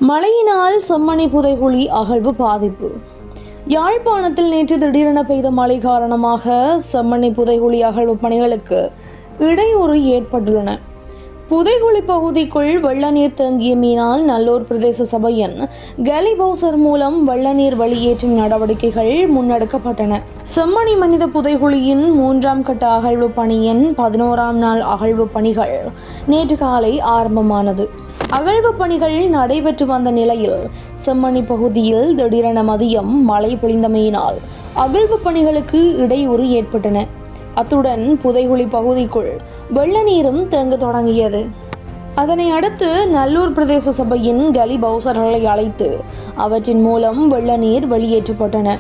மழையினால் செம்மணி புதைகுழி அகழ்வு பாதிப்பு. யாழ்ப்பாணத்தில் நேற்று திடீரென பெய்த மழை காரணமாக செம்மணி புதைகுழி அகழ்வு பணிகளுக்கு இடையூறு ஏற்பட்டுள்ளன. புதைகுழி பகுதிக்குள் வெள்ள நீர் தேங்கியமையினால் நல்லூர் பிரதேச சபையின் கலிபவுசர் மூலம் வெள்ள நீர் வெளியேற்றும் நடவடிக்கைகள் முன்னெடுக்கப்பட்டன. செம்மணி மனித புதைகுழியின் 3ஆம் கட்ட அகழ்வு பணியின் 11ஆம் நாள் அகழ்வு பணிகள் நேற்று காலை ஆரம்பமானது. அகழ்வு பணிகள் நடைபெற்று வந்த நிலையில் செம்மணி பகுதியில் திடீரென மதியம் மழை பொழிந்தமையினால் அகழ்வு பணிகளுக்கு இடையூறு ஏற்பட்டன. அத்துடன் புதைகுழி பகுதிக்குள் வெள்ள நீரும் தேங்க தொடங்கியது. அதனை அடுத்து நல்லூர் பிரதேச சபையின் கலிபவுசர்களை அழைத்து அவற்றின் மூலம் வெள்ள நீர் வெளியேற்றப்பட்டன.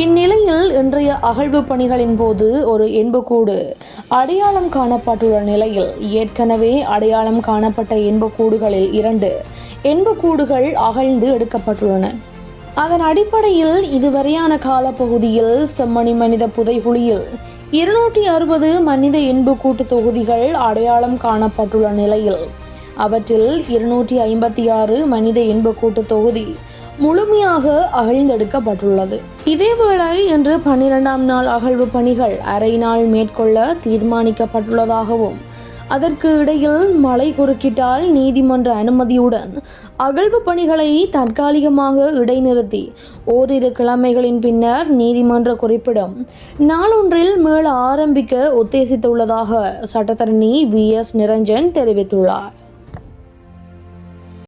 இந்நிலையில் இன்றைய அகழ்வு பணிகளின் போது ஒரு எண்புக்கூடு அடையாளம் காணப்பட்டுள்ள நிலையில் ஏற்கனவே அடையாளம் காணப்பட்ட எண்புக்கூடுகளில் 2 எண்புக்கூடுகள் அகழ்ந்து எடுக்கப்பட்டுள்ளன. அதன் அடிப்படையில் இதுவரையான காலப்பகுதியில் செம்மணி மனித புதைகுழியில் 260 மனித எண்புக்கூட்டு தொகுதிகள் அடையாளம் காணப்பட்டுள்ள நிலையில் அவற்றில் 256 மனித எண்புக்கூட்டு தொகுதி முழுமையாக அகழ்ந்தெடுக்கப்பட்டுள்ளது. இதேவேளை இன்று 12ஆம் நாள் அகழ்வு பணிகள் அரை நாள் மேற்கொள்ள தீர்மானிக்கப்பட்டுள்ளதாகவும் அதற்கு இடையில் மழை குறுக்கிட்டால் நீதிமன்ற அனுமதியுடன் அகழ்வு பணிகளை தற்காலிகமாக இடைநிறுத்தி ஓரிரு கிழமைகளின் பின்னர் நீதிமன்ற குறிப்பிடும் நாளொன்றில் மீள ஆரம்பிக்க உத்தேசித்துள்ளதாக சட்டத்தரணி VS நிரஞ்சன் தெரிவித்துள்ளார்.